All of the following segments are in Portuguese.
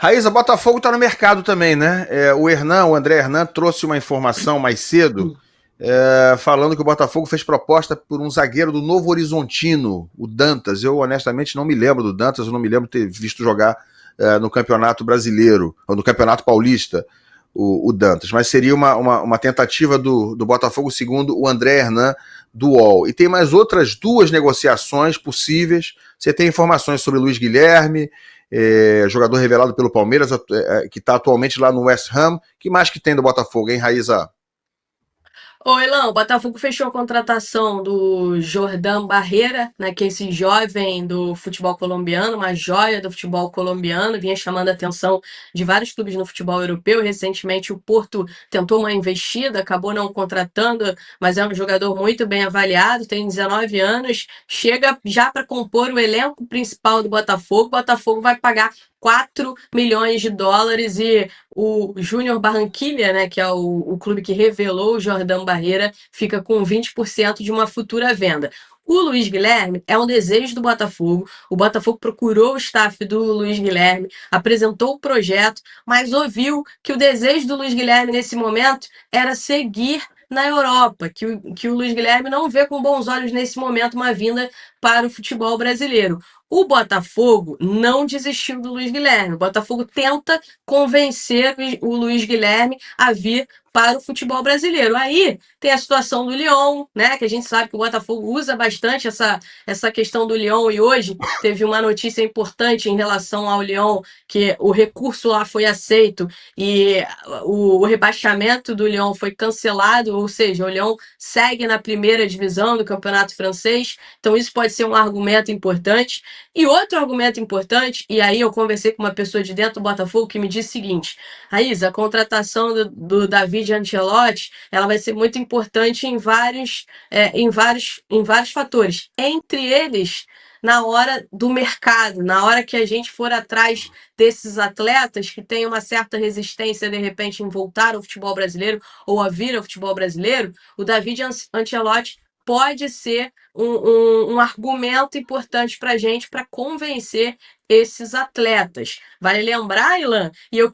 Raíza, Botafogo está no mercado também, né? O André Hernan, trouxe uma informação mais cedo, falando que o Botafogo fez proposta por um zagueiro do Novo Horizontino, o Dantas. Eu, honestamente, não me lembro do Dantas, eu não me lembro de ter visto jogar no Campeonato Brasileiro, ou no Campeonato Paulista, o Dantas. Mas seria uma tentativa do Botafogo, segundo o André Hernan, do UOL. E tem mais outras duas negociações possíveis. Você tem informações sobre Luiz Guilherme, jogador revelado pelo Palmeiras, que está atualmente lá no West Ham. Que mais que tem do Botafogo, hein, Raíza? Oi, Lão, o Botafogo fechou a contratação do Jordan Barreira, né, que é esse jovem do futebol colombiano, uma joia do futebol colombiano, vinha chamando a atenção de vários clubes no futebol europeu. Recentemente o Porto tentou uma investida, acabou não contratando, mas é um jogador muito bem avaliado, tem 19 anos, chega já para compor o elenco principal do Botafogo. O Botafogo vai pagar 4 milhões de dólares e o Júnior Barranquilla, né, que é o clube que revelou o Jordan Barreira, fica com 20% de uma futura venda. O Luiz Guilherme é um desejo do Botafogo. O Botafogo procurou o staff do Luiz Guilherme, apresentou o projeto, mas ouviu que o desejo do Luiz Guilherme nesse momento era seguir na Europa, que o Luiz Guilherme não vê com bons olhos nesse momento uma vinda para o futebol brasileiro. O Botafogo não desistiu do Luiz Guilherme. O Botafogo tenta convencer o Luiz Guilherme a vir para o futebol brasileiro. Aí tem a situação do Lyon, né? Que a gente sabe que o Botafogo usa bastante essa questão do Lyon, e hoje teve uma notícia importante em relação ao Lyon, que o recurso lá foi aceito e o rebaixamento do Lyon foi cancelado, ou seja, o Lyon segue na primeira divisão do campeonato francês. Então isso pode ser um argumento importante. E outro argumento importante, e aí eu conversei com uma pessoa de dentro do Botafogo que me disse o seguinte: Raíza, a contratação do David Ancelotti, ela vai ser muito importante em vários fatores. Entre eles, na hora do mercado, na hora que a gente for atrás desses atletas que têm uma certa resistência, de repente, em voltar ao futebol brasileiro ou a vir ao futebol brasileiro, o David Ancelotti pode ser um argumento importante para a gente para convencer esses atletas. Vale lembrar, Ilan, e eu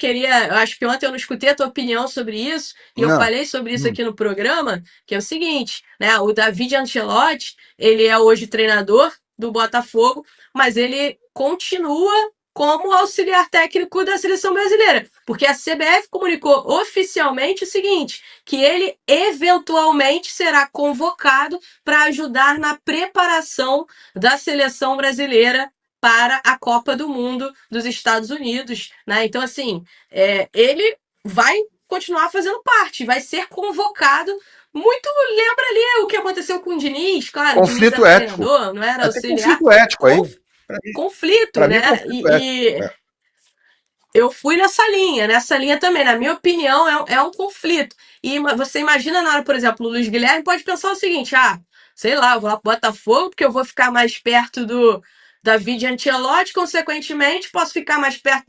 acho que ontem eu não escutei a tua opinião sobre isso, e eu Não. falei sobre isso aqui no programa, que é o seguinte, né? O David Ancelotti, ele é hoje treinador do Botafogo, mas ele continua como auxiliar técnico da seleção brasileira, porque a CBF comunicou oficialmente o seguinte, que ele eventualmente será convocado para ajudar na preparação da seleção brasileira para a Copa do Mundo dos Estados Unidos, né? Então, assim, ele vai continuar fazendo parte, vai ser convocado. Muito lembra ali o que aconteceu com o Diniz, claro, o Diniz Conflito era ético. treinador, não era Até auxiliar. conflito ético aí. Conflito, Para mim é né? conflito ético. E eu fui nessa linha também. Na minha opinião, é um conflito. E você imagina na hora, por exemplo, o Luiz Guilherme pode pensar o seguinte: sei lá, eu vou lá pro Botafogo porque eu vou ficar mais perto do David Ancelotti, consequentemente, posso ficar mais perto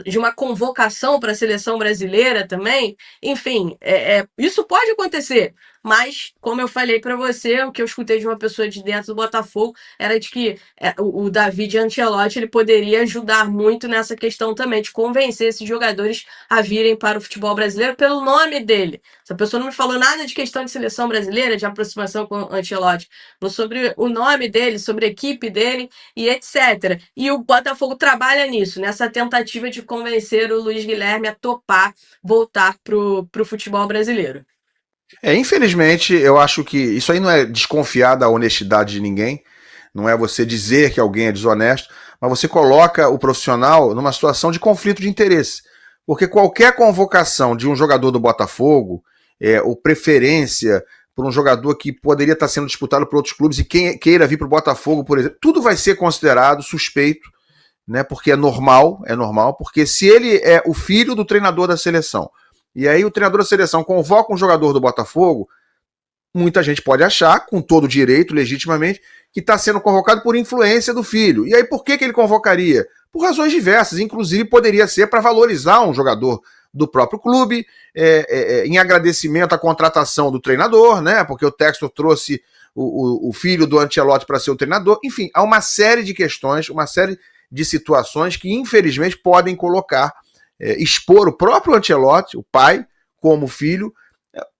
de uma convocação para a seleção brasileira também. Enfim, isso pode acontecer. Mas, como eu falei para você, o que eu escutei de uma pessoa de dentro do Botafogo era de que o David Ancelotti ele poderia ajudar muito nessa questão também, de convencer esses jogadores a virem para o futebol brasileiro pelo nome dele. Essa pessoa não me falou nada de questão de seleção brasileira, de aproximação com o Ancelotti, falou sobre o nome dele, sobre a equipe dele e etc. E o Botafogo trabalha nisso, nessa tentativa de convencer o Luiz Guilherme a topar voltar para o futebol brasileiro. Infelizmente, eu acho que isso aí não é desconfiar da honestidade de ninguém, não é você dizer que alguém é desonesto, mas você coloca o profissional numa situação de conflito de interesse. Porque qualquer convocação de um jogador do Botafogo, ou preferência por um jogador que poderia estar sendo disputado por outros clubes e quem queira vir para o Botafogo, por exemplo, tudo vai ser considerado suspeito, né? Porque é normal, porque se ele é o filho do treinador da seleção, e aí o treinador da seleção convoca um jogador do Botafogo, muita gente pode achar, com todo direito, legitimamente, que está sendo convocado por influência do filho. E aí por que ele convocaria? Por razões diversas, inclusive poderia ser para valorizar um jogador do próprio clube, em agradecimento à contratação do treinador, né? Porque o Textor trouxe o filho do Ancelotti para ser o treinador. Enfim, há uma série de questões, uma série de situações que, infelizmente, podem colocar, expor o próprio Ancelotti, o pai, como filho,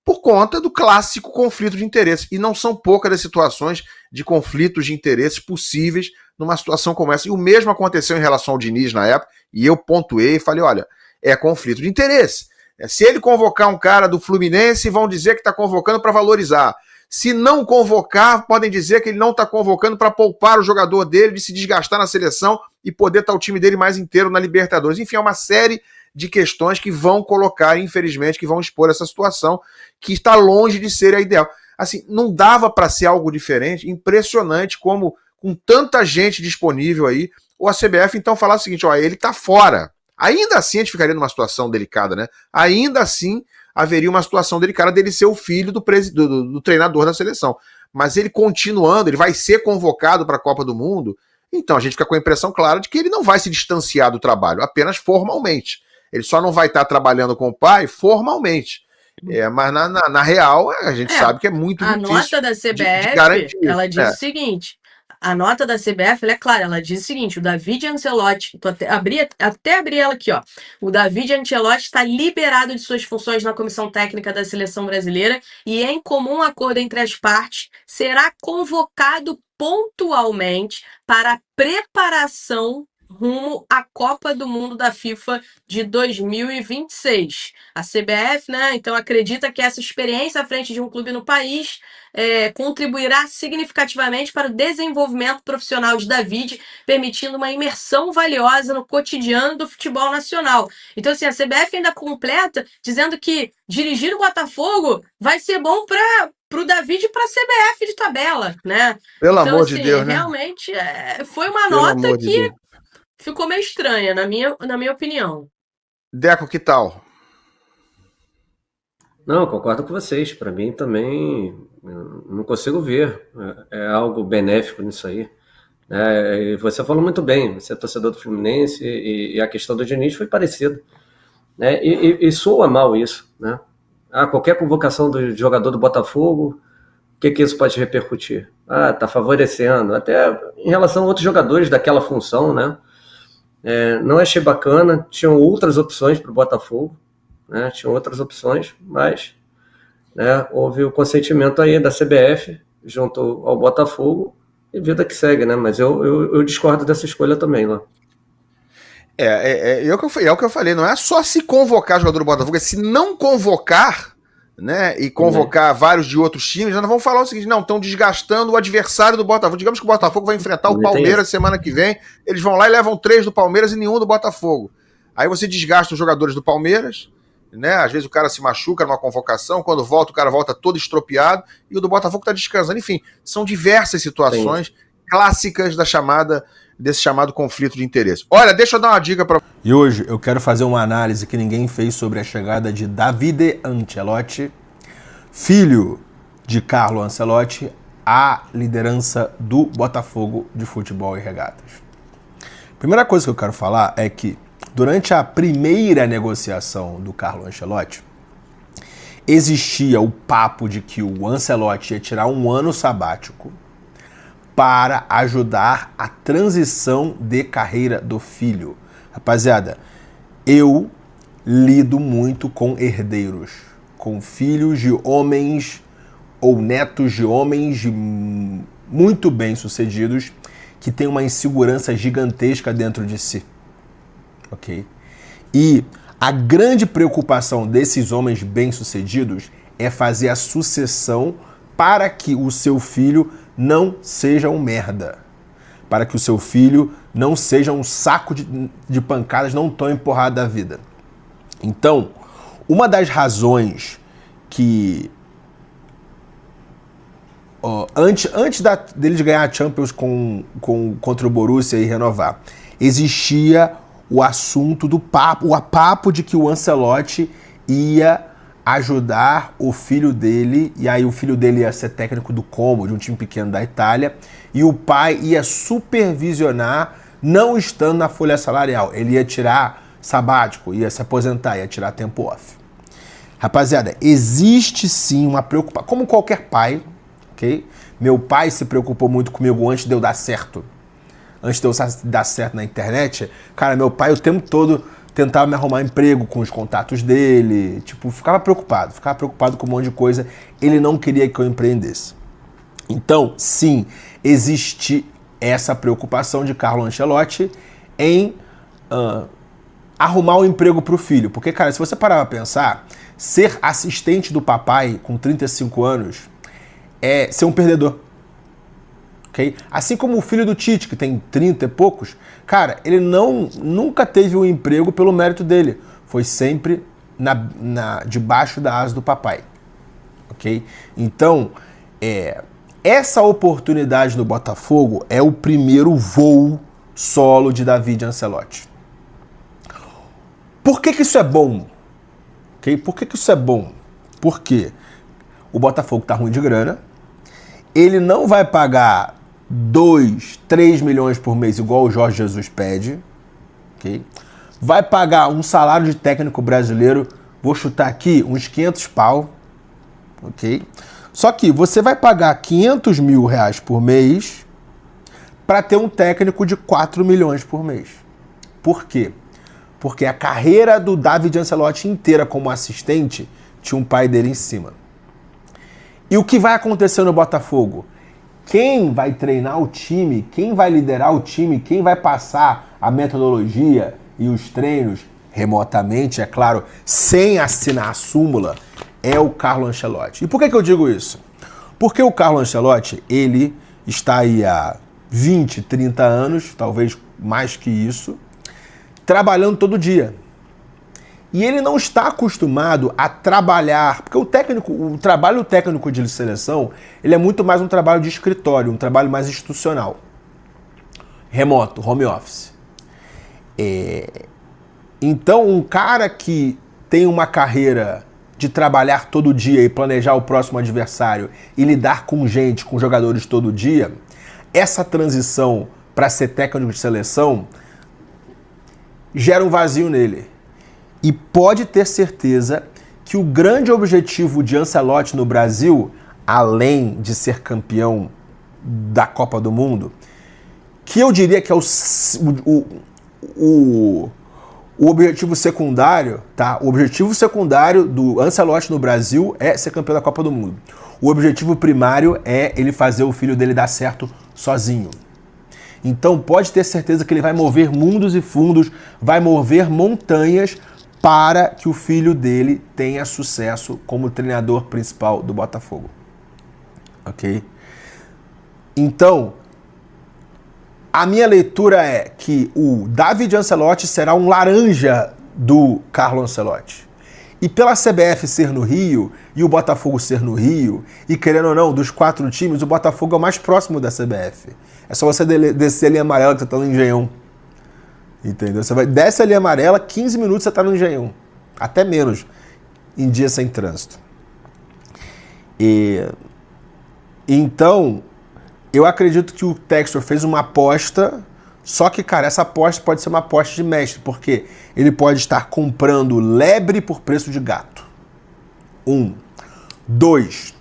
por conta do clássico conflito de interesses. E não são poucas as situações de conflitos de interesses possíveis numa situação como essa. E o mesmo aconteceu em relação ao Diniz na época, e eu pontuei e falei, olha, é conflito de interesse. Se ele convocar um cara do Fluminense, vão dizer que está convocando para valorizar. Se não convocar, podem dizer que ele não está convocando para poupar o jogador dele de se desgastar na seleção e poder estar o time dele mais inteiro na Libertadores. Enfim, é uma série de questões que vão colocar, infelizmente, que vão expor essa situação que está longe de ser a ideal. Assim, não dava para ser algo diferente, impressionante como, com tanta gente disponível aí, ou a CBF então falar o seguinte, ó, ele está fora. Ainda assim a gente ficaria numa situação delicada, né? Ainda assim haveria uma situação delicada dele ser o filho do treinador da seleção. Mas ele continuando, ele vai ser convocado para a Copa do Mundo, então a gente fica com a impressão clara de que ele não vai se distanciar do trabalho, apenas formalmente. Ele só não vai estar trabalhando com o pai formalmente. Mas na real, a gente sabe que é muito difícil. A nota da CBF, de garantir. Ela diz o seguinte... A nota da CBF, ela é clara, ela diz o seguinte, o David Ancelotti, até abri ela aqui, ó. O David Ancelotti está liberado de suas funções na comissão técnica da seleção brasileira e, em comum acordo entre as partes, será convocado pontualmente para a preparação rumo à Copa do Mundo da FIFA de 2026. A CBF, né, então acredita que essa experiência à frente de um clube no país contribuirá significativamente para o desenvolvimento profissional de David, permitindo uma imersão valiosa no cotidiano do futebol nacional. Então, assim, a CBF ainda completa dizendo que dirigir o Botafogo vai ser bom para o David e para a CBF de tabela, né? Pelo então, amor assim, de Deus, né? realmente foi uma Pelo nota amor de que Deus. ficou meio estranha, na minha opinião. Deco, que tal? Não, eu concordo com vocês. Para mim também não consigo ver algo benéfico nisso aí. E você falou muito bem, você é torcedor do Fluminense e a questão do Diniz foi parecida. E soa mal isso. Né? Qualquer convocação do jogador do Botafogo, o que isso pode repercutir? Tá favorecendo. Até em relação a outros jogadores daquela função, né? Não achei bacana, tinham outras opções para o Botafogo, né? Tinham outras opções, mas houve o consentimento aí da CBF junto ao Botafogo e vida que segue, né? Mas eu discordo dessa escolha também lá. É o que eu falei, não é só se convocar jogador do Botafogo, é se não convocar, né, e convocar vários de outros times, nós vamos falar o seguinte, não, estão desgastando o adversário do Botafogo. Digamos que o Botafogo vai enfrentar o Palmeiras semana que vem, eles vão lá e levam 3 do Palmeiras e nenhum do Botafogo. Aí você desgasta os jogadores do Palmeiras, né, às vezes o cara se machuca numa convocação, quando volta o cara volta todo estropiado, e o do Botafogo está descansando. Enfim, são diversas situações clássicas desse chamado conflito de interesse. Olha, deixa eu dar uma dica para... E hoje eu quero fazer uma análise que ninguém fez sobre a chegada de Davide Ancelotti, filho de Carlo Ancelotti, à liderança do Botafogo de Futebol e Regatas. Primeira coisa que eu quero falar é que durante a primeira negociação do Carlo Ancelotti, existia o papo de que o Ancelotti ia tirar um ano sabático para ajudar a transição de carreira do filho. Rapaziada, eu lido muito com herdeiros, com filhos de homens ou netos de homens muito bem-sucedidos que têm uma insegurança gigantesca dentro de si. Ok? E a grande preocupação desses homens bem-sucedidos é fazer a sucessão para que o seu filho não seja um merda. Para que o seu filho não seja um saco de pancadas, não tome porrada da vida. Então, uma das razões que... antes dele ganhar a Champions contra o Borussia e renovar, existia o assunto do papo, o papo de que o Ancelotti ia ajudar o filho dele, e aí o filho dele ia ser técnico do Como, de um time pequeno da Itália, e o pai ia supervisionar, não estando na folha salarial. Ele ia tirar sabático, ia se aposentar, ia tirar tempo off. Rapaziada, existe sim uma preocupação, como qualquer pai, ok? Meu pai se preocupou muito comigo antes de eu dar certo. antes de eu dar certo na internet, cara, meu pai o tempo todo tentava me arrumar emprego com os contatos dele, tipo, ficava preocupado com um monte de coisa, ele não queria que eu empreendesse. Então, sim, existe essa preocupação de Carlo Ancelotti em arrumar um emprego para o filho. Porque, cara, se você parar pra pensar, ser assistente do papai com 35 anos é ser um perdedor. Okay? Assim como o filho do Tite, que tem 30 e poucos, cara, ele nunca teve um emprego pelo mérito dele. Foi sempre debaixo da asa do papai. Okay? Então, essa oportunidade no Botafogo é o primeiro voo solo de David Ancelotti. Por que isso é bom? Okay? Por que isso é bom? Porque o Botafogo tá ruim de grana, ele não vai pagar 2, 3 milhões por mês igual o Jorge Jesus pede, okay? Vai pagar um salário de técnico brasileiro, vou chutar aqui, uns 500 pau, ok? Só que você vai pagar 500 mil reais por mês para ter um técnico de 4 milhões por mês. Por quê? Porque a carreira do David Ancelotti inteira como assistente tinha um pai dele em cima. E o que vai acontecer no Botafogo? Quem vai treinar o time, quem vai liderar o time, quem vai passar a metodologia e os treinos remotamente, é claro, sem assinar a súmula, é o Carlo Ancelotti. E por que eu digo isso? Porque o Carlo Ancelotti, ele está aí há 20, 30 anos, talvez mais que isso, trabalhando todo dia. E ele não está acostumado a trabalhar, porque o trabalho técnico de seleção, ele é muito mais um trabalho de escritório, um trabalho mais institucional. Remoto, home office. Então, um cara que tem uma carreira de trabalhar todo dia e planejar o próximo adversário e lidar com gente, com jogadores todo dia, essa transição para ser técnico de seleção gera um vazio nele. E pode ter certeza que o grande objetivo de Ancelotti no Brasil, além de ser campeão da Copa do Mundo, que eu diria que é o objetivo secundário, tá? O objetivo secundário do Ancelotti no Brasil é ser campeão da Copa do Mundo. O objetivo primário é ele fazer o filho dele dar certo sozinho. Então pode ter certeza que ele vai mover mundos e fundos, vai mover montanhas para que o filho dele tenha sucesso como treinador principal do Botafogo. Ok? Então, a minha leitura é que o David Ancelotti será um laranja do Carlo Ancelotti. E pela CBF ser no Rio, e o Botafogo ser no Rio, e querendo ou não, dos 4 times, o Botafogo é o mais próximo da CBF. É só você descer a linha amarela que você está no Engenhão. Entendeu? Você desce a linha amarela, 15 minutos você está no Engenhão. Até menos, em dia sem trânsito. Então, eu acredito que o Textor fez uma aposta, só que, cara, essa aposta pode ser uma aposta de mestre, porque ele pode estar comprando lebre por preço de gato. 1. 2.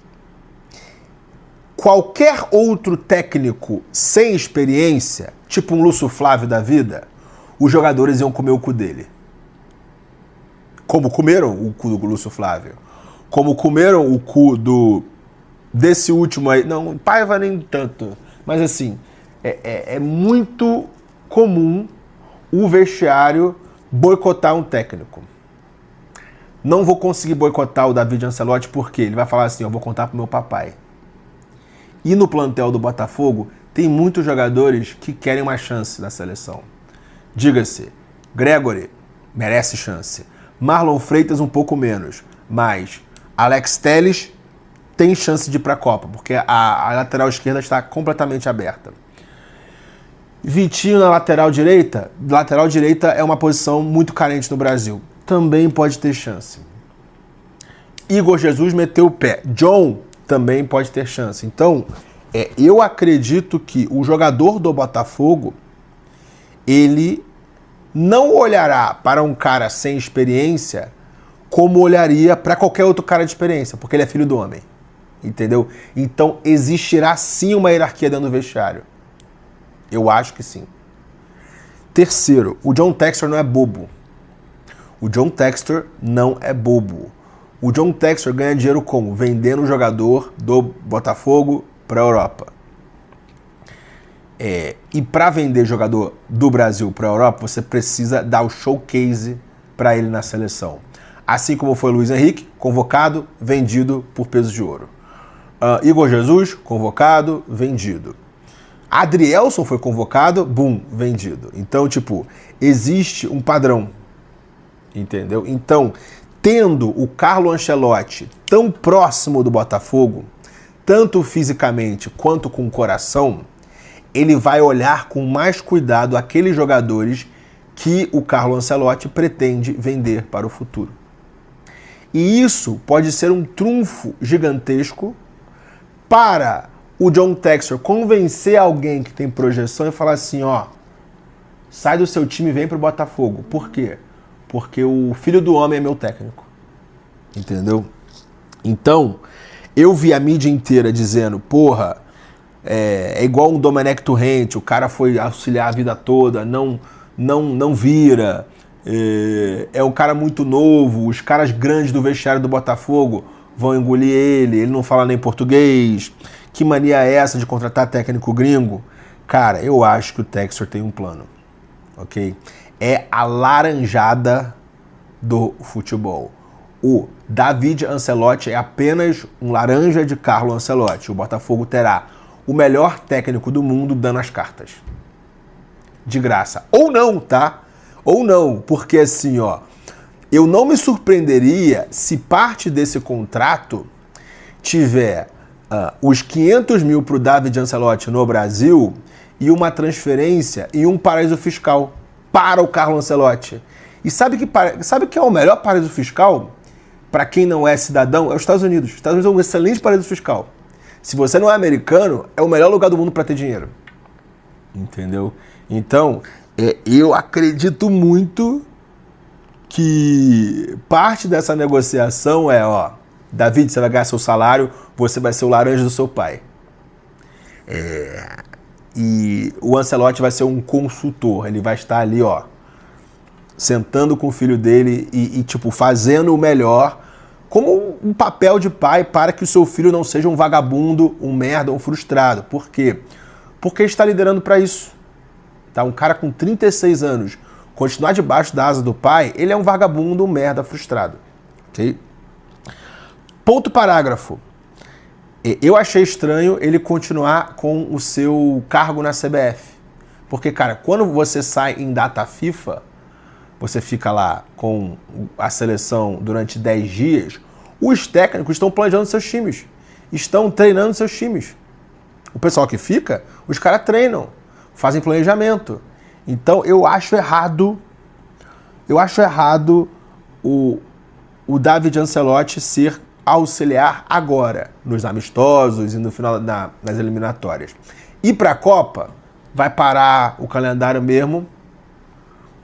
Qualquer outro técnico sem experiência, tipo um Lúcio Flávio da vida, os jogadores iam comer o cu dele. Como comeram o cu do Lúcio Flávio. Como comeram o cu desse último aí. Não, Paiva nem tanto. Mas assim, é muito comum o vestiário boicotar um técnico. Não vou conseguir boicotar o David Ancelotti porque ele vai falar assim, eu vou contar pro meu papai. E no plantel do Botafogo tem muitos jogadores que querem uma chance na seleção. Diga-se, Gregory merece chance. Marlon Freitas um pouco menos, mas Alex Telles tem chance de ir para a Copa, porque a lateral esquerda está completamente aberta. Vitinho na lateral direita é uma posição muito carente no Brasil. Também pode ter chance. Igor Jesus meteu o pé. John também pode ter chance. Então, eu acredito que o jogador do Botafogo, ele não olhará para um cara sem experiência como olharia para qualquer outro cara de experiência, porque ele é filho do homem. Entendeu? Então, existirá sim uma hierarquia dentro do vestiário. Eu acho que sim. Terceiro, o John Textor não é bobo. O John Textor não é bobo. O John Textor ganha dinheiro como? Vendendo o jogador do Botafogo para a Europa. E para vender jogador do Brasil para a Europa, você precisa dar o showcase para ele na seleção. Assim como foi Luiz Henrique, convocado, vendido por peso de ouro. Igor Jesus, convocado, vendido. Adrielson foi convocado, bum, vendido. Então, tipo, existe um padrão, entendeu? Então, tendo o Carlo Ancelotti tão próximo do Botafogo, tanto fisicamente quanto com o coração, ele vai olhar com mais cuidado aqueles jogadores que o Carlo Ancelotti pretende vender para o futuro. E isso pode ser um trunfo gigantesco para o John Textor convencer alguém que tem projeção e falar assim, ó, sai do seu time e vem pro Botafogo. Por quê? Porque o filho do homem é meu técnico. Entendeu? Então, eu vi a mídia inteira dizendo, porra, é igual um Domenech Torrente, o cara foi auxiliar a vida toda, não vira, é um cara muito novo, os caras grandes do vestiário do Botafogo vão engolir ele não fala nem português, que mania é essa de contratar técnico gringo? Cara, eu acho que o Textor tem um plano, ok? É a laranjada do futebol. O David Ancelotti é apenas um laranja de Carlo Ancelotti. O Botafogo terá o melhor técnico do mundo dando as cartas. De graça. Ou não, tá? Ou não, porque assim, ó, eu não me surpreenderia se parte desse contrato tiver os 500 mil para o David Ancelotti no Brasil e uma transferência e um paraíso fiscal para o Carlo Ancelotti. E sabe que é o melhor paraíso fiscal para quem não é cidadão? É os Estados Unidos. Os Estados Unidos é um excelente paraíso fiscal. Se você não é americano, é o melhor lugar do mundo para ter dinheiro. Entendeu? Então, eu acredito muito que parte dessa negociação é, ó, David, você vai ganhar seu salário, você vai ser o laranja do seu pai. E o Ancelotti vai ser um consultor, ele vai estar ali, ó, sentando com o filho dele e tipo, fazendo o melhor como um papel de pai para que o seu filho não seja um vagabundo, um merda, um frustrado. Por quê? Porque ele está liderando para isso. Tá? Um cara com 36 anos, continuar debaixo da asa do pai, ele é um vagabundo, um merda, frustrado. Ok? Ponto parágrafo. Eu achei estranho ele continuar com o seu cargo na CBF. Porque, cara, quando você sai em data FIFA, você fica lá com a seleção durante 10 dias, os técnicos estão planejando seus times, estão treinando seus times. O pessoal que fica, os caras treinam, fazem planejamento. Então eu acho errado o David Ancelotti ser auxiliar agora, nos amistosos e no final nas eliminatórias. E para a Copa, vai parar o calendário mesmo,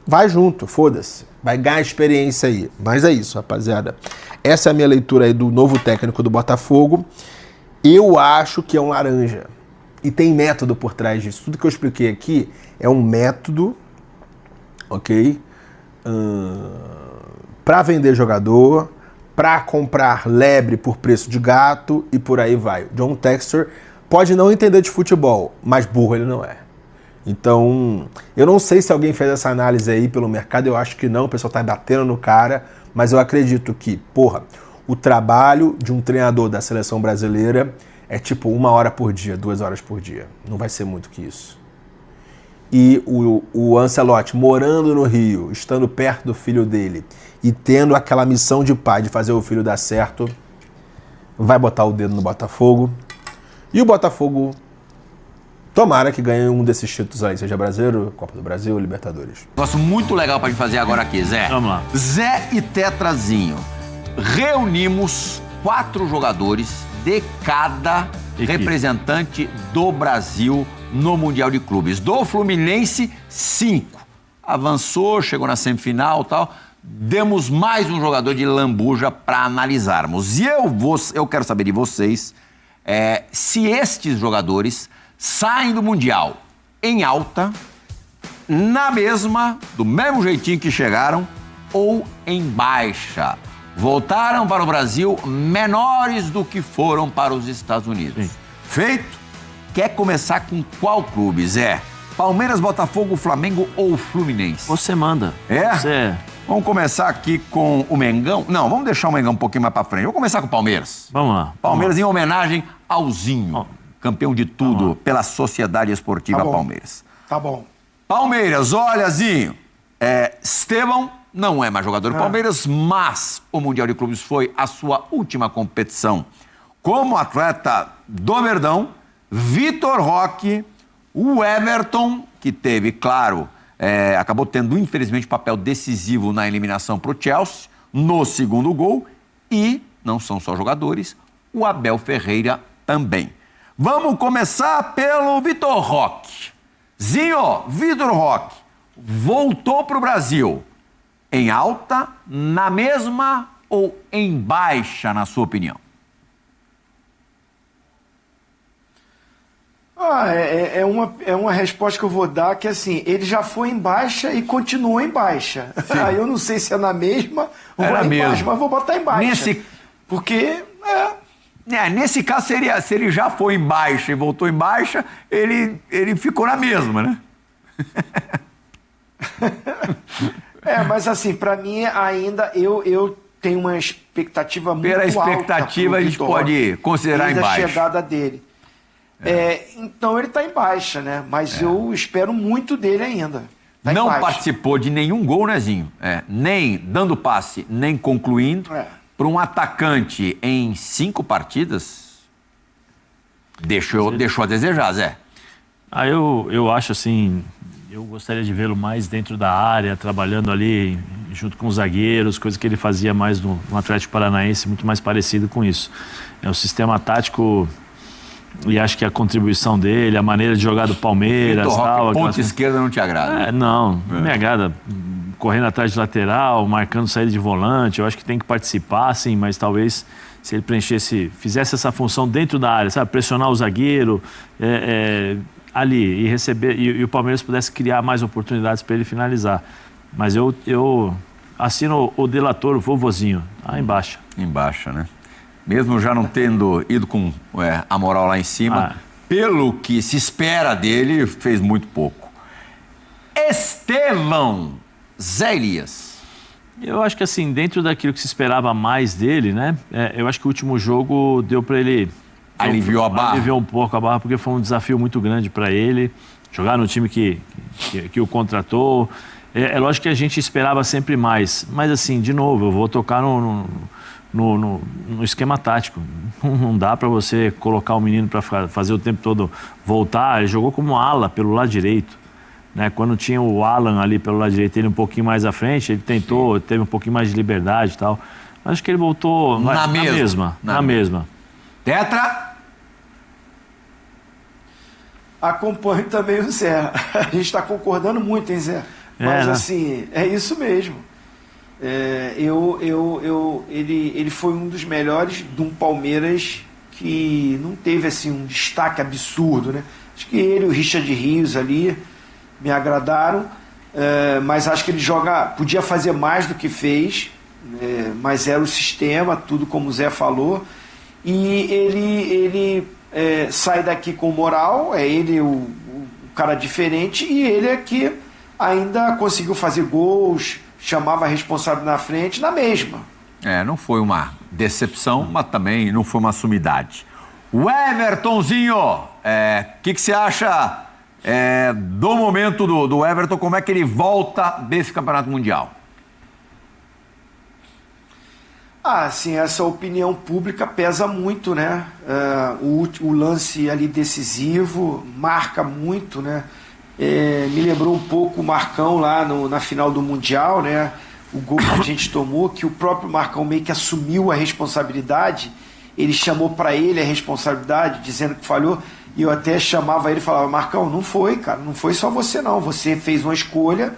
vai junto, foda-se. Vai ganhar experiência aí. Mas é isso, rapaziada. Essa é a minha leitura aí do novo técnico do Botafogo. Eu acho que é um laranja. E tem método por trás disso. Tudo que eu expliquei aqui é um método, ok? Para vender jogador, para comprar lebre por preço de gato e por aí vai. John Textor pode não entender de futebol, mas burro ele não é. Então, eu não sei se alguém fez essa análise aí pelo mercado, eu acho que não, o pessoal tá batendo no cara, mas eu acredito que, porra, o trabalho de um treinador da seleção brasileira é tipo 1 hora por dia, 2 horas por dia. Não vai ser muito que isso. E o Ancelotti morando no Rio, estando perto do filho dele e tendo aquela missão de pai de fazer o filho dar certo, vai botar o dedo no Botafogo. E o Botafogo, tomara que ganhe um desses títulos aí, seja brasileiro, Copa do Brasil, Libertadores. Negócio muito legal pra gente fazer agora aqui, Zé. Vamos lá. Zé e Tetrazinho. Reunimos 4 jogadores de cada representante do Brasil no Mundial de Clubes. Do Fluminense, 5. Avançou, chegou na semifinal e tal. Demos mais um jogador de lambuja para analisarmos. E eu quero saber de vocês se estes jogadores saem do Mundial em alta na mesma, do mesmo jeitinho que chegaram, ou em baixa. Voltaram para o Brasil menores do que foram para os Estados Unidos. Sim. Feito? Quer começar com qual clube, Zé? Palmeiras, Botafogo, Flamengo ou Fluminense? Você manda. É? Você... Vamos começar aqui com o Mengão. Não, vamos deixar o Mengão um pouquinho mais pra frente. Vamos começar com o Palmeiras. Vamos lá. Palmeiras em homenagem ao Zinho, campeão de tudo pela Sociedade Esportiva Tá bom. Palmeiras. Tá bom. Palmeiras, olha, Zinho. Estevão não é mais jogador do Palmeiras, mas o Mundial de Clubes foi a sua última competição como atleta do Verdão. Vitor Roque, o Everton, que teve, claro, acabou tendo, infelizmente, papel decisivo na eliminação para o Chelsea, no segundo gol, e, não são só jogadores, o Abel Ferreira também. Vamos começar pelo Vitor Roque. Zinho, Vitor Roque voltou para o Brasil em alta, na mesma ou em baixa, na sua opinião? É uma resposta que eu vou dar que, assim, ele já foi em baixa e continuou em baixa. Aí eu não sei se é na mesma ou Era em mesmo. baixa, mas vou botar em baixa. Porque, nesse caso, se ele já foi em baixa e voltou em baixa, ele ficou na mesma, né? mas assim, pra mim ainda eu tenho uma expectativa muito Pela alta. expectativa, pro a gente Vitor pode Roque, considerar em desde a baixa. chegada dele. Então ele tá em baixa, né? Mas eu espero muito dele ainda. Tá em Não baixa. participou de nenhum gol, né, Zinho? Nem dando passe, nem concluindo. Para um atacante em 5 partidas, deixou a desejar, Zé. Eu acho assim, eu gostaria de vê-lo mais dentro da área, trabalhando ali junto com os zagueiros, coisa que ele fazia mais no Atlético Paranaense, muito mais parecido com isso. O sistema tático, e acho que a contribuição dele, a maneira de jogar do Palmeiras, Vitor tal, Roque, ponta aquelas- esquerda não te agrada? não me agrada. Correndo atrás de lateral, marcando saída de volante, eu acho que tem que participar, sim, mas talvez se ele fizesse essa função dentro da área, sabe, pressionar o zagueiro ali e receber, e o Palmeiras pudesse criar mais oportunidades para ele finalizar. Mas eu assino o delator, o vovozinho, embaixo. Embaixo, né? Mesmo já não tendo ido com a moral lá em cima, pelo que se espera dele, fez muito pouco. Estevão, Zé Elias. Eu acho que assim, dentro daquilo que se esperava mais dele, né? Eu acho que o último jogo deu para ele... Aliviou a barra? Aliviou um pouco a barra, porque foi um desafio muito grande para ele. Jogar no time que o contratou. É lógico que a gente esperava sempre mais. Mas assim, de novo, eu vou tocar no esquema tático. Não dá para você colocar o menino para fazer o tempo todo voltar. Ele jogou como ala pelo lado direito. Né? Quando tinha o Alan ali pelo lado direito, ele um pouquinho mais à frente, ele tentou, teve um pouquinho mais de liberdade e tal. Mas acho que ele voltou na mesma. Tetra? Acompanho também o Zé. A gente está concordando muito, hein, Zé? Mas assim, é isso mesmo. Ele foi um dos melhores de um Palmeiras que não teve assim um destaque absurdo, né? Acho que ele e o Richard Rios ali me agradaram, mas acho que ele podia fazer mais do que fez, mas era o sistema, tudo como o Zé falou, e ele sai daqui com moral, ele o cara diferente, e ele é que ainda conseguiu fazer gols, chamava a responsável na frente, na mesma. Não foi uma decepção, mas também não foi uma sumidade. O Evertonzinho, o que você acha do momento do Everton, como é que ele volta desse Campeonato Mundial? Sim, essa opinião pública pesa muito, né? O lance ali decisivo marca muito, né? Me lembrou um pouco o Marcão lá na final do Mundial, né? O gol que a gente tomou, que o próprio Marcão meio que assumiu a responsabilidade, ele chamou para ele a responsabilidade, dizendo que falhou, e eu até chamava ele e falava: Marcão, não foi, cara, não foi só você não, você fez uma escolha,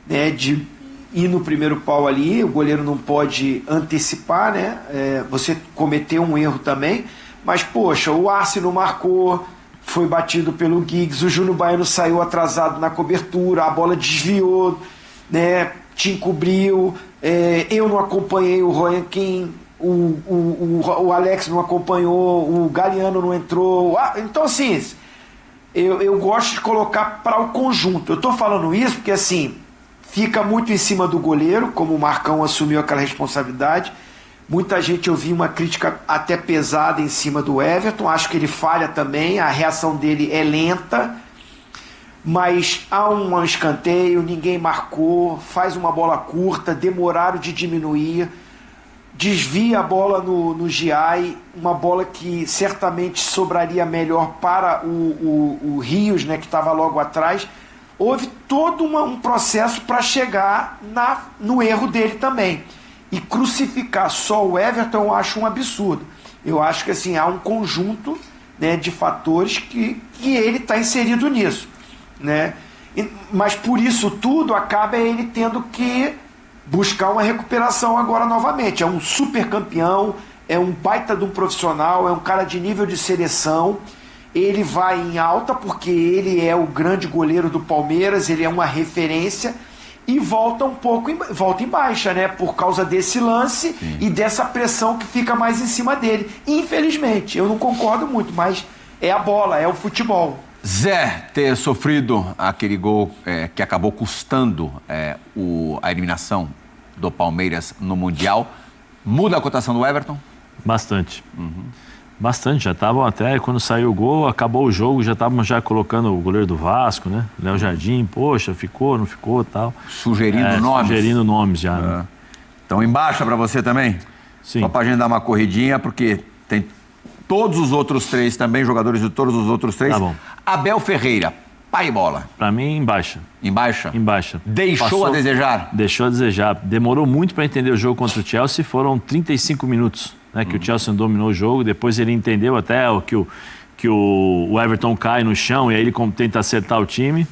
né, de ir no primeiro pau ali, o goleiro não pode antecipar, né? Você cometeu um erro também, mas poxa, o Arce não marcou, foi batido pelo Giggs, o Júnior Baiano saiu atrasado na cobertura, a bola desviou, né, te encobriu, eu não acompanhei o Royan King, o Alex não acompanhou, o Galeano não entrou. Então, assim, eu gosto de colocar para o conjunto. Eu estou falando isso porque, assim, fica muito em cima do goleiro, como o Marcão assumiu aquela responsabilidade. Muita gente ouviu uma crítica até pesada em cima do Everton. Acho que ele falha também, a reação dele é lenta. Mas há um escanteio, ninguém marcou, faz uma bola curta, demoraram de diminuir, desvia a bola no Giai, uma bola que certamente sobraria melhor para o Rios, né, que estava logo atrás. Houve todo um processo para chegar no erro dele também. E crucificar só o Everton eu acho um absurdo. Eu acho que assim, há um conjunto, né, de fatores que ele está inserido nisso, né? Mas por isso tudo acaba ele tendo que buscar uma recuperação agora novamente. É um super campeão, é um baita de um profissional, é um cara de nível de seleção. Ele vai em alta porque ele é o grande goleiro do Palmeiras, ele é uma referência, e volta um pouco, volta em baixa, né? Por causa desse lance. Sim. E dessa pressão que fica mais em cima dele. Infelizmente, eu não concordo muito, mas é a bola, é o futebol. Zé ter sofrido aquele gol que acabou custando a eliminação do Palmeiras no Mundial, muda a cotação do Everton? Bastante. Bastante. Já estavam até, quando saiu o gol, acabou o jogo, já estavam colocando o goleiro do Vasco, né? Léo Jardim, poxa, ficou, não ficou, tal. Sugerindo nomes? Sugerindo nomes já. Né? Então, em baixa para você também? Sim. Só pra gente dar uma corridinha, porque tem todos os outros três também, jogadores de todos os outros três. Tá bom. Abel Ferreira, pai e bola. Pra mim, em baixa. Em baixa? Em baixa. Deixou a desejar? Deixou a desejar. Demorou muito para entender o jogo contra o Chelsea, foram 35 minutos, né, que o Chelsea dominou o jogo. Depois ele entendeu até que o Everton cai no chão e aí ele tenta acertar o time.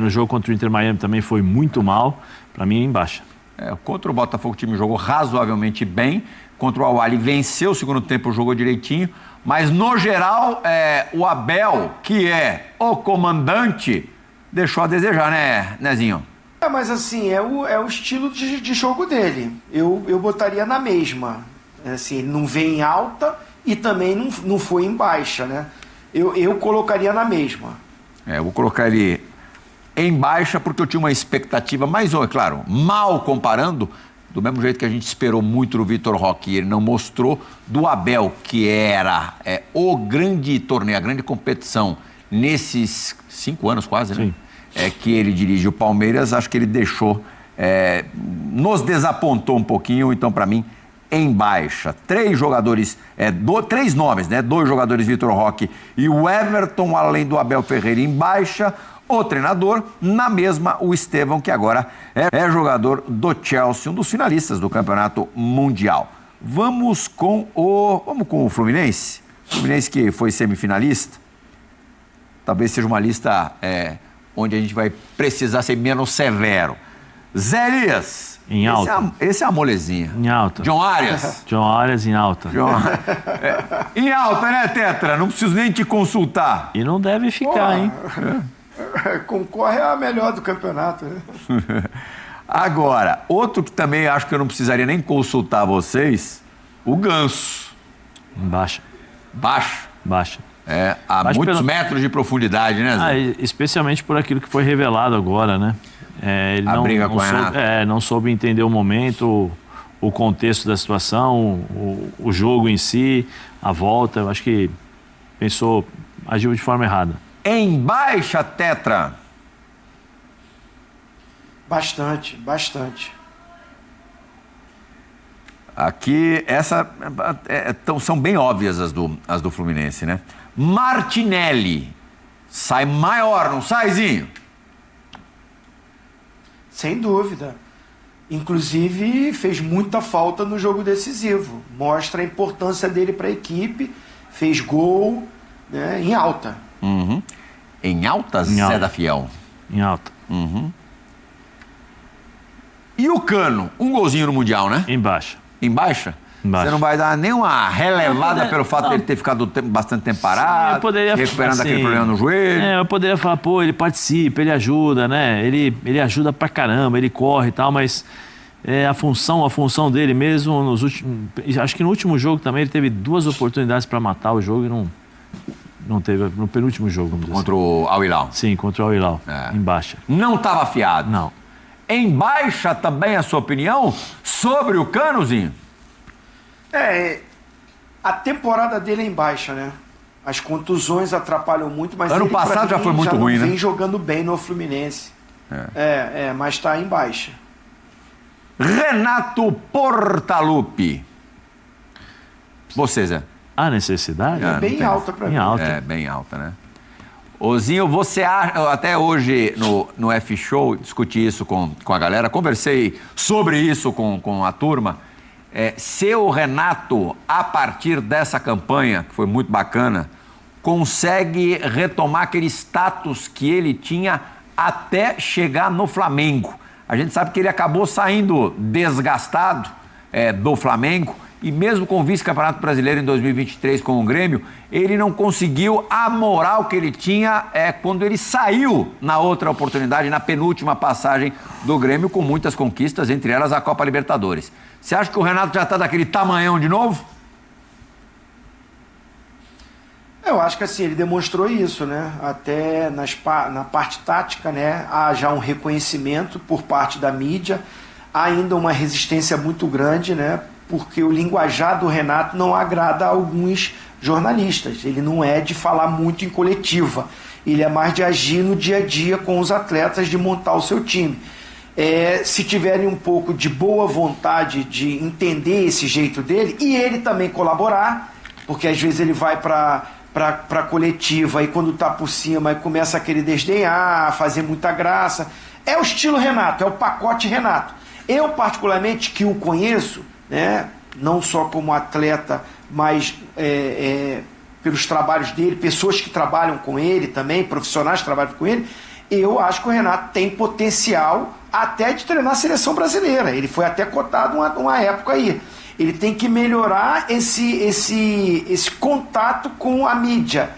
No jogo contra o Inter Miami também foi muito mal. Pra mim, em baixa. Contra o Botafogo o time jogou razoavelmente bem. Contra o Al-Ahly venceu o segundo tempo, jogou direitinho. Mas, no geral, o Abel, que é o comandante, deixou a desejar, né, Nezinho? Mas assim, é o estilo de jogo dele. Eu botaria na mesma. Assim, ele não vem em alta e também não foi em baixa, né? Eu colocaria na mesma. Eu vou colocar ele em baixa porque eu tinha uma expectativa, mas, claro, mal comparando, do mesmo jeito que a gente esperou muito do Vitor Roque e ele não mostrou, do Abel, que era o grande torneio, a grande competição nesses 5 anos quase, né? Sim. Que ele dirige o Palmeiras, acho que ele deixou, nos desapontou um pouquinho, então para mim, em baixa. 3 jogadores, 3 nomes, né? 2 jogadores, Vitor Roque e o Everton, além do Abel Ferreira em baixa. O treinador, na mesma, o Estevão, que agora é jogador do Chelsea, um dos finalistas do Campeonato Mundial. Vamos com o Fluminense. Fluminense que foi semifinalista. Talvez seja uma lista onde a gente vai precisar ser menos severo. Zé Elias. Em alta. Esse é a molezinha. Em alta. John Arias. John Arias em alta. Em alta, né, Tetra? Não preciso nem te consultar. E não deve ficar, hein? Concorre a melhor do campeonato, né? Agora, outro que também acho que eu não precisaria nem consultar vocês, o Ganso. Baixa. Baixa? Baixa. Há muitos metros de profundidade, né, Zé? Especialmente por aquilo que foi revelado agora, né? Ele não soube entender o momento, o contexto da situação, o jogo em si, a volta. Eu acho que agiu de forma errada. Em baixa, Tetra? Bastante. Aqui, são bem óbvias as do Fluminense, né? Martinelli. Sai maior, não sai, Zinho? Sem dúvida. Inclusive, fez muita falta no jogo decisivo. Mostra a importância dele para a equipe. Fez gol, né, em alta. Em alta, Zé da Fiel? Em alta. E o Cano? Um golzinho no Mundial, né? Em baixa. Em baixa? Você não vai dar nenhuma relevada pelo fato de ele ter ficado bastante tempo parado, recuperando aquele problema no joelho? Eu poderia falar, pô, ele participa, ele ajuda, né? Ele ajuda pra caramba, ele corre e tal, mas a função dele mesmo, acho que no último jogo também ele teve 2 oportunidades pra matar o jogo e não teve, no penúltimo jogo. Contra o Al Hilal. Sim, contra o Al Hilal, em baixa. Não estava afiado? Não. Em baixa também a sua opinião sobre o Canozinho? A temporada dele é em baixa, né? As contusões atrapalham muito, mas ano passado já foi muito ruim, né? Vem jogando bem no Fluminense. Mas está em baixa. Renato Portaluppi. Você, Zé? A necessidade? É bem alta para mim. É, bem alta, né? Ozinho, você acha, até hoje no F-Show, discuti isso com a galera, conversei sobre isso com a turma, se o Renato, a partir dessa campanha, que foi muito bacana, consegue retomar aquele status que ele tinha até chegar no Flamengo. A gente sabe que ele acabou saindo desgastado do Flamengo, e mesmo com o vice-campeonato brasileiro em 2023 com o Grêmio, ele não conseguiu a moral que ele tinha quando ele saiu na outra oportunidade, na penúltima passagem do Grêmio, com muitas conquistas, entre elas a Copa Libertadores. Você acha que o Renato já está daquele tamanhão de novo? Eu acho que assim, ele demonstrou isso, né? Até na parte tática, né? Há já um reconhecimento por parte da mídia, há ainda uma resistência muito grande, né? Porque o linguajar do Renato não agrada a alguns jornalistas. Ele não é de falar muito em coletiva, ele é mais de agir no dia a dia com os atletas, de montar o seu time. Se tiverem um pouco de boa vontade de entender esse jeito dele, e ele também colaborar, porque às vezes ele vai para a coletiva e quando está por cima e começa a querer desdenhar, fazer muita graça. É o estilo Renato, é o pacote Renato. Eu, particularmente, que o conheço, né, não só como atleta, mas pelos trabalhos dele, pessoas que trabalham com ele também, profissionais que trabalham com ele, eu acho que o Renato tem potencial até de treinar a seleção brasileira. Ele foi até cotado uma época aí. Ele tem que melhorar esse contato com a mídia.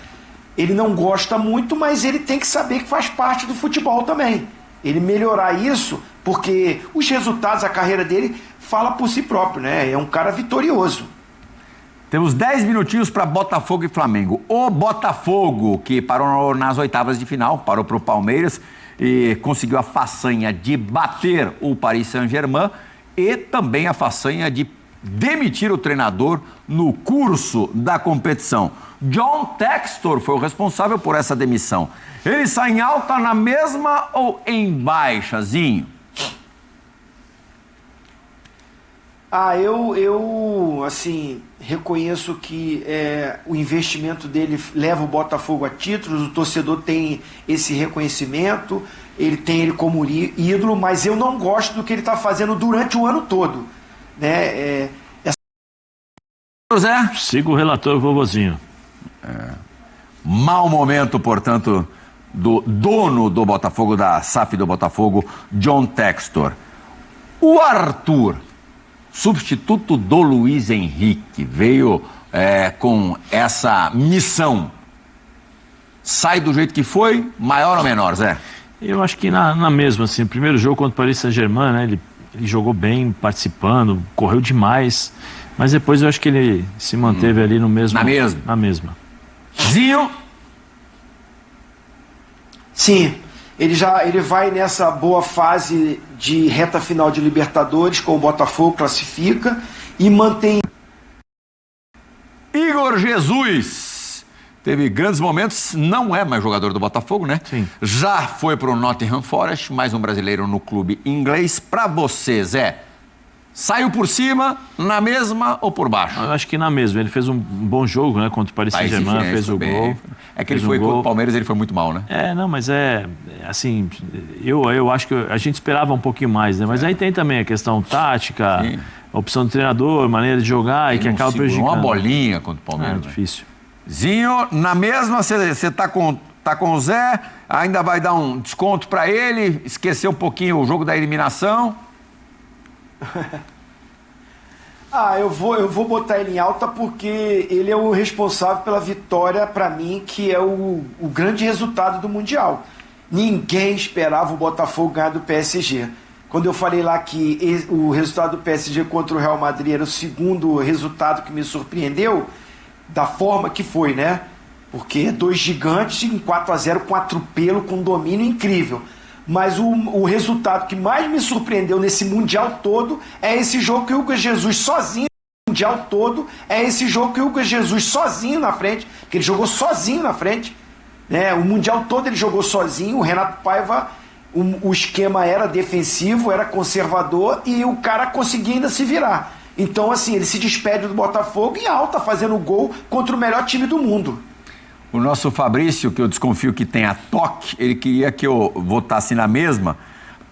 Ele não gosta muito, mas ele tem que saber que faz parte do futebol também. Ele melhorar isso, porque os resultados, a carreira dele fala por si próprio, né? É um cara vitorioso. Temos 10 minutinhos para Botafogo e Flamengo. O Botafogo, que parou nas oitavas de final, parou para o Palmeiras e conseguiu a façanha de bater o Paris Saint-Germain e também a façanha de demitir o treinador no curso da competição. John Textor foi o responsável por essa demissão. Ele sai em alta, na mesma ou em baixazinho? Eu assim, reconheço que o investimento dele leva o Botafogo a títulos, o torcedor tem esse reconhecimento, ele tem ele como ídolo, mas eu não gosto do que ele está fazendo durante o ano todo, né? José? Siga o relator vovozinho. Mau momento, portanto, do dono do Botafogo, da SAF do Botafogo, John Textor. O Arthur, substituto do Luiz Henrique, veio com essa missão. Sai do jeito que foi, maior ou menor, Zé? Eu acho que na mesma, assim, o primeiro jogo contra o Paris Saint-Germain, né, ele jogou bem, participando, correu demais, mas depois eu acho que ele se manteve ali no mesmo... Na mesma. Zinho? Sim, ele vai nessa boa fase de reta final de Libertadores, com o Botafogo classifica e mantém... Igor Jesus teve grandes momentos, não é mais jogador do Botafogo, né? Sim. Já foi para o Nottingham Forest, mais um brasileiro no clube inglês. Para você, Zé, saiu por cima, na mesma ou por baixo? Eu acho que na mesma. Ele fez um bom jogo, né? Contra o Paris Saint-Germain, fez o gol. É que ele foi contra o Palmeiras, ele foi muito mal, né? Não, mas assim, eu acho que a gente esperava um pouquinho mais, né? Mas aí tem também a questão tática, Sim. a opção do treinador, maneira de jogar e que acaba prejudicando. Uma bolinha contra o Palmeiras. É difícil. Zinho, na mesma, você tá com o Zé, ainda vai dar um desconto para ele, esquecer um pouquinho o jogo da eliminação. Eu vou botar ele em alta porque ele é o responsável pela vitória, para mim, que é o grande resultado do Mundial. Ninguém esperava o Botafogo ganhar do PSG. Quando eu falei lá que o resultado do PSG contra o Real Madrid era o segundo resultado que me surpreendeu, da forma que foi, né? Porque 2 gigantes em 4-0 com atropelo, com domínio incrível. Mas o resultado que mais me surpreendeu nesse Mundial todo é esse jogo que o Hugo Jesus sozinho, Mundial todo, é esse jogo que o Hugo Jesus sozinho na frente, que ele jogou sozinho na frente, né? O Mundial todo ele jogou sozinho, o Renato Paiva, o esquema era defensivo, era conservador e o cara conseguia ainda se virar. Então, assim, ele se despede do Botafogo em alta, fazendo gol contra o melhor time do mundo. O nosso Fabrício, que eu desconfio que tenha toque, ele queria que eu votasse na mesma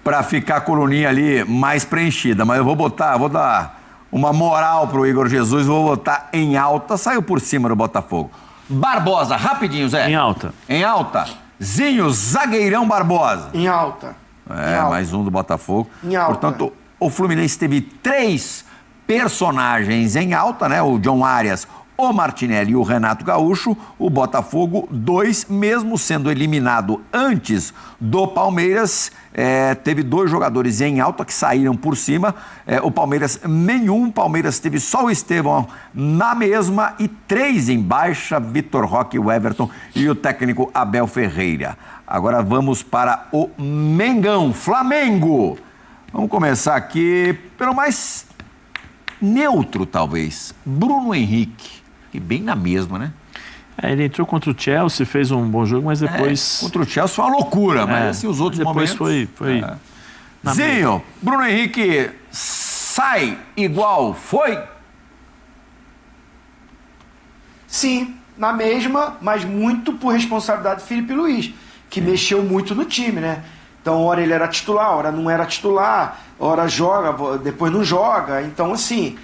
para ficar a coluninha ali mais preenchida. Mas eu vou dar uma moral pro Igor Jesus, vou votar em alta. Saiu por cima do Botafogo. Barbosa, rapidinho, Zé. Em alta. Em alta. Zinho, zagueirão Barbosa. Em alta. Em alta. Mais um do Botafogo. Em alta. Portanto, o Fluminense teve 3 personagens em alta, né? O John Arias, o Martinelli e o Renato Gaúcho. O Botafogo, 2, mesmo sendo eliminado antes do Palmeiras, teve 2 jogadores em alta que saíram por cima. O Palmeiras, nenhum. O Palmeiras teve só o Estevão na mesma e 3 em baixa, Vitor Roque, o Everton e o técnico Abel Ferreira. Agora vamos para o Mengão, Flamengo. Vamos começar aqui pelo mais neutro, talvez. Bruno Henrique, que bem na mesma, né? Ele entrou contra o Chelsea, fez um bom jogo, mas depois... Contra o Chelsea foi uma loucura, mas assim, os outros depois momentos... foi Zinho, Bruno Henrique sai igual foi? Sim, na mesma, mas muito por responsabilidade do Felipe Luiz, que mexeu muito no time, né? Então, hora ele era titular, hora não era titular, hora joga, depois não joga. Então, assim,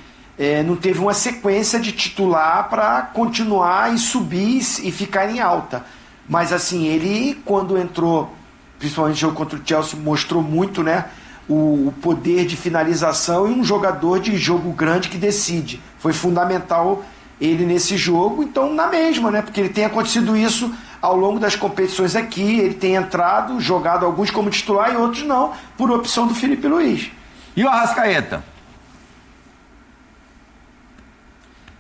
não teve uma sequência de titular para continuar e subir e ficar em alta. Mas, assim, ele, quando entrou, principalmente no jogo contra o Chelsea, mostrou muito, né, o poder de finalização e um jogador de jogo grande que decide. Foi fundamental ele nesse jogo, então, na mesma, né, porque ele tem acontecido isso ao longo das competições aqui, ele tem entrado, jogado alguns como titular e outros não, por opção do Felipe Luiz. E o Arrascaeta?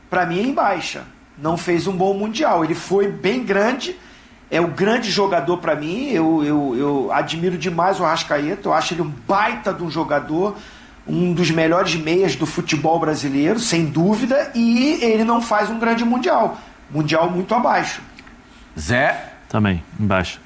Para mim é em baixa, não fez um bom Mundial, ele foi bem grande, é o grande jogador para mim, eu admiro demais o Arrascaeta, eu acho ele um baita de um jogador, um dos melhores meias do futebol brasileiro, sem dúvida, e ele não faz um grande Mundial muito abaixo. Zé? Também, embaixo.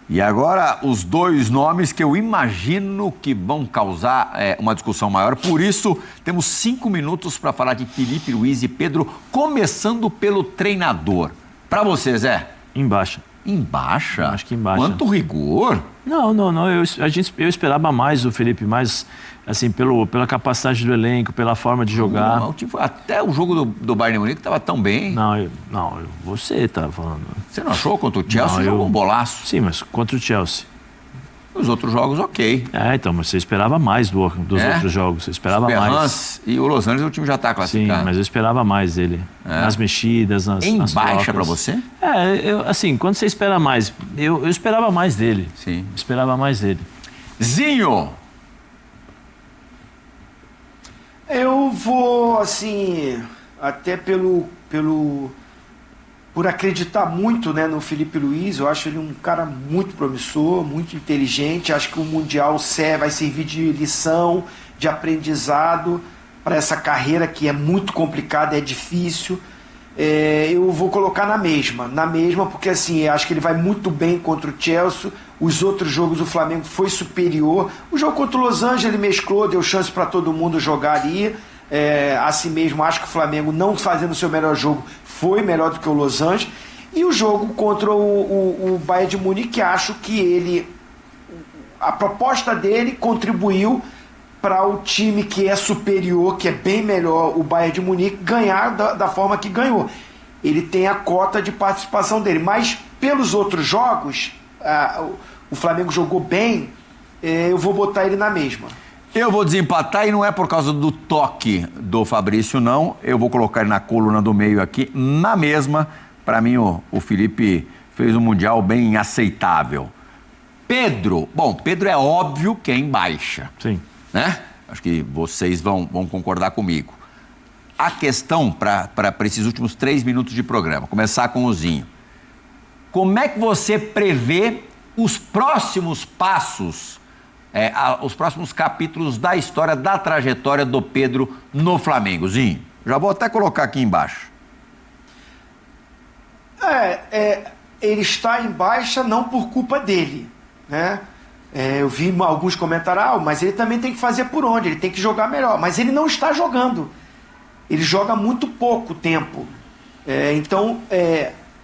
E agora os 2 nomes que eu imagino que vão causar uma discussão maior. Por isso, temos 5 minutos para falar de Felipe Luiz e Pedro, começando pelo treinador. Para você, Zé? Embaixo. Embaixo? Acho que embaixo. Quanto rigor? Não. Eu esperava mais do Felipe, mais assim, pela capacidade do elenco, pela forma de jogar. Até o jogo do Bayern Munique estava tão bem. Você tá falando. Você não achou contra o Chelsea? Jogou um bolaço. Sim, mas contra o Chelsea. Os outros jogos, ok. Então, mas você esperava mais dos outros jogos. Você esperava mais. E o Los Angeles, o time já está classificado. Sim, mas eu esperava mais dele. Nas mexidas, nas baixa trocas. para você? Assim, quando você espera mais, eu esperava mais dele. Sim. Esperava mais dele. Zinho! Eu vou, assim, até por acreditar muito, né, no Felipe Luiz, eu acho ele um cara muito promissor, muito inteligente, acho que o Mundial vai servir de lição, de aprendizado para essa carreira que é muito complicada, é difícil. Eu vou colocar na mesma, porque assim, acho que ele vai muito bem contra o Chelsea, os outros jogos o Flamengo foi superior, o jogo contra o Los Angeles ele mesclou, deu chance para todo mundo jogar ali, assim mesmo, acho que o Flamengo não fazendo o seu melhor jogo foi melhor do que o Los Angeles, e o jogo contra o Bayern de Munique, acho que a proposta dele contribuiu para o time que é superior, que é bem melhor, o Bayern de Munique, ganhar da forma que ganhou. Ele tem a cota de participação dele, mas pelos outros jogos, o Flamengo jogou bem, eu vou botar ele na mesma. Eu vou desempatar e não é por causa do toque do Fabrício, não. Eu vou colocar ele na coluna do meio aqui, na mesma. Para mim, o Felipe fez um Mundial bem aceitável. Pedro. Bom, Pedro é óbvio que é em baixa. Sim. Né? Acho que vocês vão concordar comigo. A questão para esses últimos 3 minutos de programa, começar com o Zinho. Como é que você prevê os próximos passos, os próximos capítulos da história, da trajetória do Pedro no Flamengo? Zinho, já vou até colocar aqui embaixo. Ele está em baixa não por culpa dele, né? Eu vi alguns comentários, mas ele também tem que fazer por onde, ele tem que jogar melhor. Mas ele não está jogando. Ele joga muito pouco tempo. Então,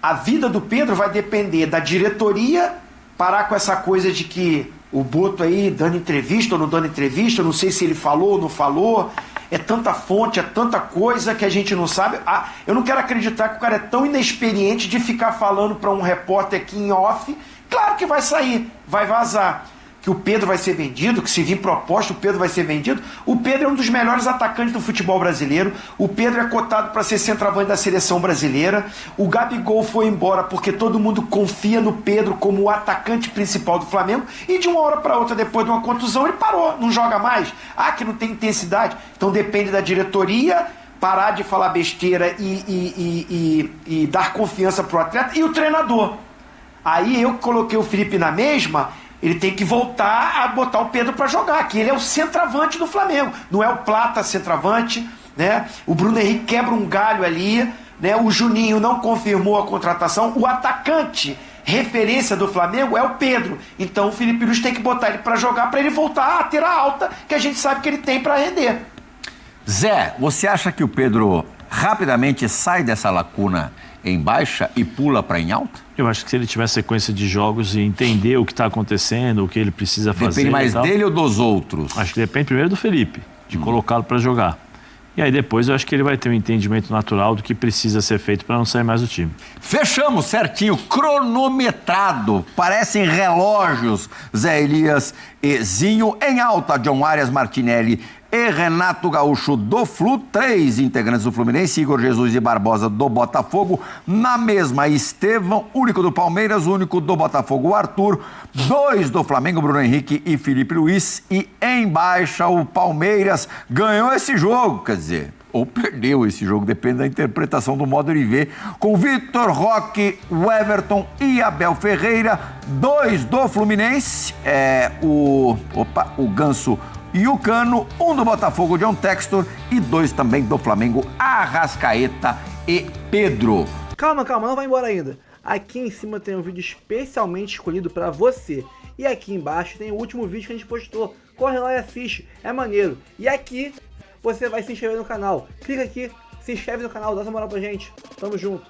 a vida do Pedro vai depender da diretoria parar com essa coisa de que o Boto aí dando entrevista ou não dando entrevista, eu não sei se ele falou ou não falou. É tanta fonte, é tanta coisa que a gente não sabe. Eu não quero acreditar que o cara é tão inexperiente de ficar falando para um repórter aqui em off. Claro que vai sair, vai vazar. Que o Pedro vai ser vendido, que se vir proposta, o Pedro vai ser vendido. O Pedro é um dos melhores atacantes do futebol brasileiro. O Pedro é cotado para ser centroavante da seleção brasileira. O Gabigol foi embora porque todo mundo confia no Pedro como o atacante principal do Flamengo. E de uma hora para outra, depois de uma contusão, ele parou, não joga mais. Que não tem intensidade. Então depende da diretoria parar de falar besteira e dar confiança para o atleta. E o treinador. Aí eu coloquei o Felipe na mesma. Ele tem que voltar a botar o Pedro para jogar, que ele é o centroavante do Flamengo, não é o Plata centroavante, né? O Bruno Henrique quebra um galho ali, né? O Juninho não confirmou a contratação, o atacante referência do Flamengo é o Pedro, então o Felipe Luiz tem que botar ele para jogar, para ele voltar a ter a alta que a gente sabe que ele tem para render. Zé, você acha que o Pedro rapidamente sai dessa lacuna em baixa e pula para em alta? Eu acho que se ele tiver sequência de jogos e entender o que está acontecendo, o que ele precisa fazer... Depende mais dele ou dos outros? Acho que depende primeiro do Felipe, de colocá-lo para jogar. E aí depois eu acho que ele vai ter um entendimento natural do que precisa ser feito para não sair mais do time. Fechamos certinho, cronometrado, parecem relógios. Zé Elias e Zinho em alta, John Arias, Martinelli e Renato Gaúcho do Flu, 3 integrantes do Fluminense, Igor Jesus e Barbosa do Botafogo, na mesma Estevão, único do Palmeiras, único do Botafogo, Arthur, 2 do Flamengo, Bruno Henrique e Felipe Luiz, e em baixa o Palmeiras ganhou esse jogo, quer dizer, ou perdeu esse jogo, depende da interpretação do modo de ver, com Vitor Roque, o Everton e Abel Ferreira, 2 do Fluminense, o Ganso e o Cano, 1 do Botafogo, John Textor, e 2 também do Flamengo, Arrascaeta e Pedro. Calma, não vai embora ainda. Aqui em cima tem um vídeo especialmente escolhido para você. E aqui embaixo tem o último vídeo que a gente postou. Corre lá e assiste, é maneiro. E aqui você vai se inscrever no canal. Clica aqui, se inscreve no canal, dá essa moral pra gente. Tamo junto.